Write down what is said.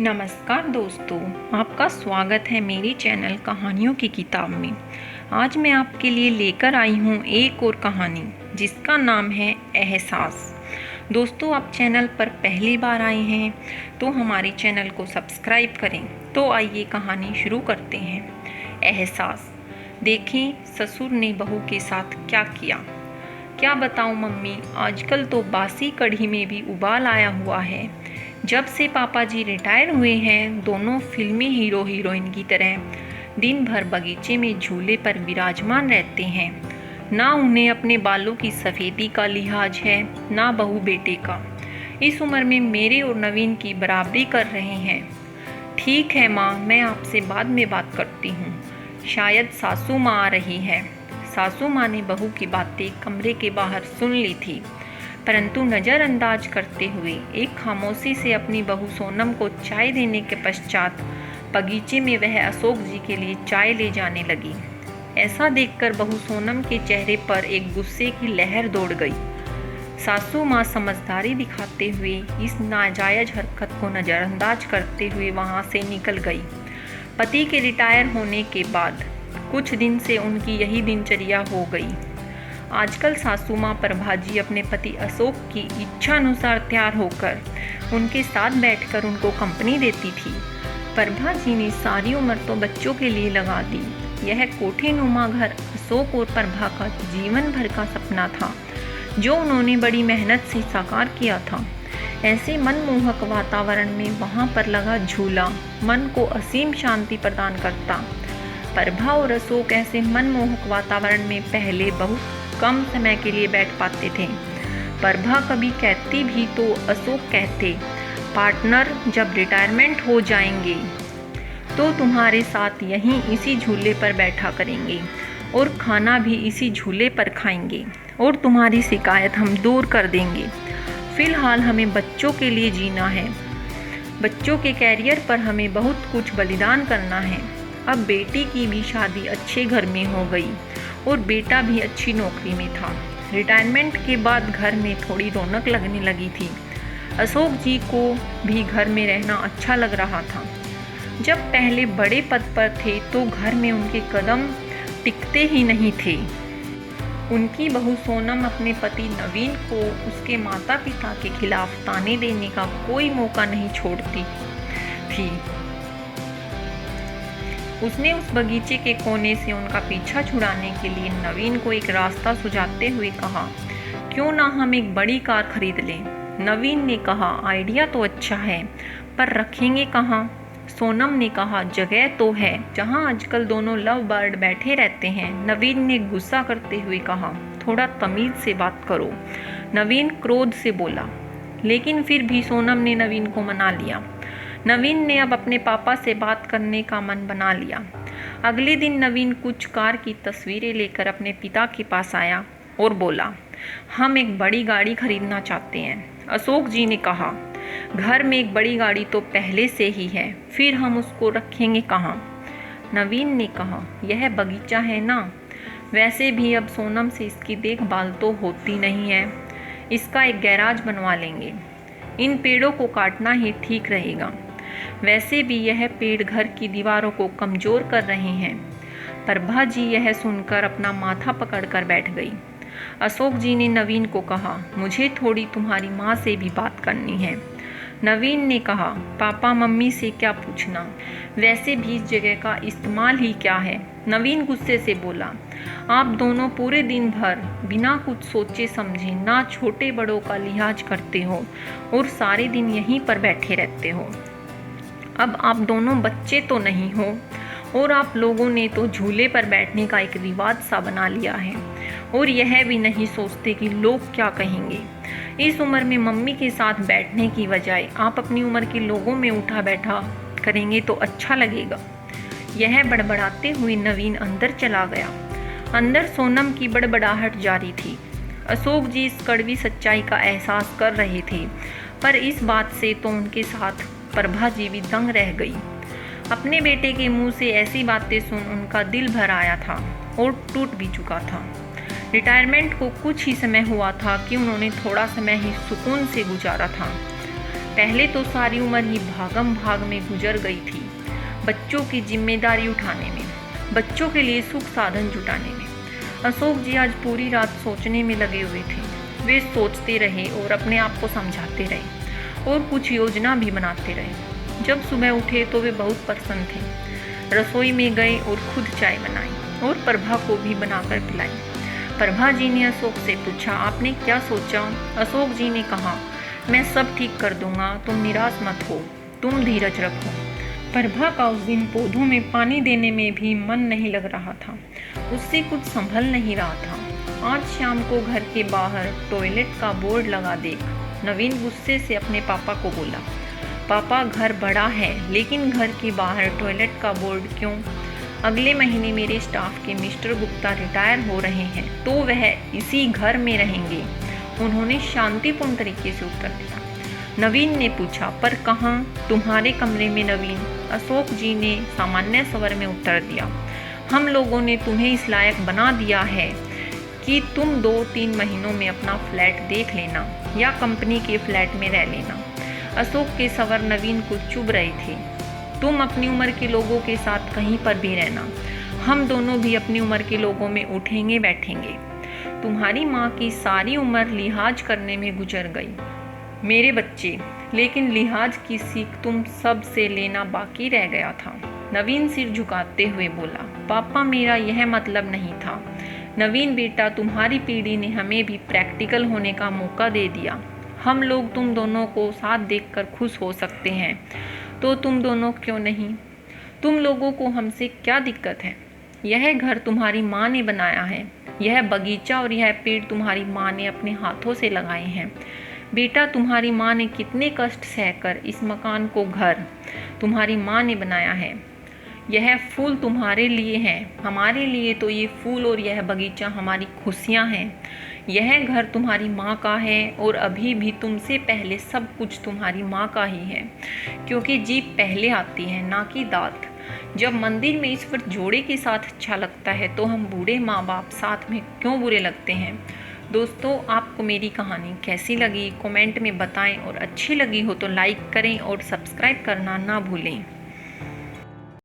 नमस्कार दोस्तों, आपका स्वागत है मेरे चैनल कहानियों की किताब में। आज मैं आपके लिए लेकर आई हूँ एक और कहानी जिसका नाम है एहसास। दोस्तों, आप चैनल पर पहली बार आए हैं तो हमारे चैनल को सब्सक्राइब करें। तो आइए कहानी शुरू करते हैं। एहसास। देखें ससुर ने बहू के साथ क्या किया। क्या बताऊँ मम्मी, आजकल तो बासी कढ़ी में भी उबाल आया हुआ है। जब से पापा जी रिटायर हुए हैं, दोनों फिल्मी हीरो हीरोइन की तरह दिन भर बगीचे में झूले पर विराजमान रहते हैं। ना उन्हें अपने बालों की सफ़ेदी का लिहाज है, ना बहू बेटे का। इस उम्र में मेरे और नवीन की बराबरी कर रहे हैं। ठीक है माँ, मैं आपसे बाद में बात करती हूँ। शायद सासू माँ आ रही है। सासू माँ ने बहू की बातें कमरे के बाहर सुन ली थी, परंतु नज़रअंदाज करते हुए एक खामोशी से अपनी बहू सोनम को चाय देने के पश्चात बगीचे में वह अशोक जी के लिए चाय ले जाने लगी। ऐसा देखकर बहू सोनम के चेहरे पर एक गुस्से की लहर दौड़ गई। सासू माँ समझदारी दिखाते हुए इस नाजायज हरकत को नज़रअंदाज करते हुए वहाँ से निकल गई। पति के रिटायर होने के बाद कुछ दिन से उनकी यही दिनचर्या हो गई। आजकल सासू माँ प्रभा जी अपने पति अशोक की इच्छा अनुसार तैयार होकर उनके साथ बैठकर उनको कंपनी देती थी। प्रभा जी ने सारी उम्र तो बच्चों के लिए लगा दी। यह कोठीनुमा घर अशोक और प्रभा का जीवन भर का सपना था, जो उन्होंने बड़ी मेहनत से साकार किया था। ऐसे मनमोहक वातावरण में वहाँ पर लगा झूला मन को असीम शांति प्रदान करता। प्रभा और अशोक ऐसे मनमोहक वातावरण में पहले बहुत कम समय के लिए बैठ पाते थे। प्रभा कभी कहती भी तो अशोक कहते, पार्टनर जब रिटायरमेंट हो जाएंगे तो तुम्हारे साथ यहीं इसी झूले पर बैठा करेंगे और खाना भी इसी झूले पर खाएंगे और तुम्हारी शिकायत हम दूर कर देंगे। फिलहाल हमें बच्चों के लिए जीना है। बच्चों के कैरियर पर हमें बहुत कुछ बलिदान करना है। अब बेटी की भी शादी अच्छे घर में हो गई और बेटा भी अच्छी नौकरी में था। रिटायरमेंट के बाद घर में थोड़ी रौनक लगने लगी थी। अशोक जी को भी घर में रहना अच्छा लग रहा था। जब पहले बड़े पद पर थे तो घर में उनके कदम टिकते ही नहीं थे। उनकी बहू सोनम अपने पति नवीन को उसके माता पिता के खिलाफ ताने देने का कोई मौका नहीं छोड़ती थी। उसने उस बगीचे के कोने से उनका पीछा छुड़ाने के लिए नवीन को एक रास्ता सुझाते हुए कहा, क्यों ना हम एक बड़ी कार खरीद लें। नवीन ने कहा, आइडिया तो अच्छा है, पर रखेंगे कहाँ। सोनम ने कहा, जगह तो है जहाँ आजकल दोनों लव बर्ड बैठे रहते हैं। नवीन ने गुस्सा करते हुए कहा, थोड़ा तमीज से बात करो। नवीन क्रोध से बोला, लेकिन फिर भी सोनम ने नवीन को मना लिया। नवीन ने अब अपने पापा से बात करने का मन बना लिया। अगले दिन नवीन कुछ कार की तस्वीरें लेकर अपने पिता के पास आया और बोला, हम एक बड़ी गाड़ी खरीदना चाहते हैं। अशोक जी ने कहा, घर में एक बड़ी गाड़ी तो पहले से ही है, फिर हम उसको रखेंगे कहाँ। नवीन ने कहा, यह बगीचा है ना, वैसे भी अब सोनम से इसकी देखभाल तो होती नहीं है, इसका एक गैराज बनवा लेंगे। इन पेड़ों को काटना ही ठीक रहेगा। वैसे भी यह पेड़ घर की दीवारों को कमज़ोर कर रहे हैं। प्रभा जी यह सुनकर अपना माथा पकड़कर बैठ गई। अशोक जी ने नवीन को कहा, मुझे थोड़ी तुम्हारी माँ से भी बात करनी है। नवीन ने कहा, पापा मम्मी से क्या पूछना, वैसे भी इस जगह का इस्तेमाल ही क्या है। नवीन गुस्से से बोला, आप दोनों पूरे दिन भर बिना कुछ सोचे समझे ना छोटे बड़ों का लिहाज करते हो और सारे दिन यहीं पर बैठे रहते हो। अब आप दोनों बच्चे तो नहीं हो और आप लोगों ने तो झूले पर बैठने का एक रिवाज सा बना लिया है और यह भी नहीं सोचते कि लोग क्या कहेंगे। इस उम्र में मम्मी के साथ बैठने की बजाय आप अपनी उम्र के लोगों में उठा बैठा करेंगे तो अच्छा लगेगा। यह बड़बड़ाते हुए नवीन अंदर चला गया। अंदर सोनम की बड़बड़ाहट जारी थी। अशोक जी इस कड़वी सच्चाई का एहसास कर रहे थे, पर इस बात से तो उनके साथ प्रभा जी भी दंग रह गई। अपने बेटे के मुंह से ऐसी बातें सुन उनका दिल भर आया था और टूट भी चुका था। रिटायरमेंट को कुछ ही समय हुआ था कि उन्होंने थोड़ा समय ही सुकून से गुजारा था। पहले तो सारी उम्र ही भागम भाग में गुजर गई थी, बच्चों की जिम्मेदारी उठाने में, बच्चों के लिए सुख साधन जुटाने में। अशोक जी आज पूरी रात सोचने में लगे हुए थे। वे सोचते रहे और अपने आप को समझाते रहे और कुछ योजना भी बनाते रहे। जब सुबह उठे तो वे बहुत प्रसन्न थे। रसोई में गए और खुद चाय बनाई और प्रभा को भी बनाकर पिलाई। प्रभा जी ने अशोक से पूछा, आपने क्या सोचा? अशोक जी ने कहा, मैं सब ठीक कर दूंगा, तुम निराश मत हो, तुम धीरज रखो। प्रभा का उस दिन पौधों में पानी देने में भी मन नहीं लग रहा था, उससे कुछ संभल नहीं रहा था। आज शाम को घर के बाहर टॉयलेट का बोर्ड लगा देख नवीन गुस्से से अपने पापा को बोला, पापा घर बड़ा है लेकिन घर के बाहर टॉयलेट का बोर्ड क्यों? अगले महीने मेरे स्टाफ के मिस्टर गुप्ता रिटायर हो रहे हैं तो वह इसी घर में रहेंगे, उन्होंने शांतिपूर्ण तरीके से उत्तर दिया। नवीन ने पूछा, पर कहाँ? तुम्हारे कमरे में नवीन, अशोक जी ने सामान्य स्वर में उत्तर दिया। हम लोगों ने तुम्हें इस लायक बना दिया है कि तुम 2-3 महीनों में अपना फ्लैट देख लेना या कंपनी के फ्लैट में रह लेना। अशोक के स्वर नवीन को चुभ रहे थे। तुम अपनी उम्र के लोगों के साथ कहीं पर भी रहना, हम दोनों भी अपनी उम्र के लोगों में उठेंगे बैठेंगे। तुम्हारी माँ की सारी उम्र लिहाज करने में गुजर गई मेरे बच्चे, लेकिन लिहाज की सीख तुम सब से लेना बाकी रह गया था। नवीन सिर झुकाते हुए बोला, पापा मेरा यह मतलब नहीं था। नवीन बेटा, तुम्हारी पीढ़ी ने हमें भी प्रैक्टिकल होने का मौका दे दिया। हम लोग तुम दोनों को साथ देखकर खुश हो सकते हैं, तो तुम दोनों क्यों नहीं? तुम लोगों को हमसे क्या दिक्कत है? यह घर तुम्हारी माँ ने बनाया है, यह बगीचा और यह पेड़ तुम्हारी माँ ने अपने हाथों से लगाए हैं। बेटा, तुम्हारी माँ ने कितने कष्ट सहकर इस मकान को घर तुम्हारी माँ ने बनाया है। यह फूल तुम्हारे लिए हैं, हमारे लिए तो ये फूल और यह बगीचा हमारी खुशियाँ हैं। यह घर तुम्हारी माँ का है और अभी भी तुमसे पहले सब कुछ तुम्हारी माँ का ही है, क्योंकि जीभ पहले आती है ना कि दांत। जब मंदिर में ईश्वर जोड़े के साथ अच्छा लगता है तो हम बूढ़े माँ बाप साथ में क्यों बुरे लगते हैं? दोस्तों, आपको मेरी कहानी कैसी लगी कमेंट में बताएं और अच्छी लगी हो तो लाइक करें और सब्सक्राइब करना ना भूलें।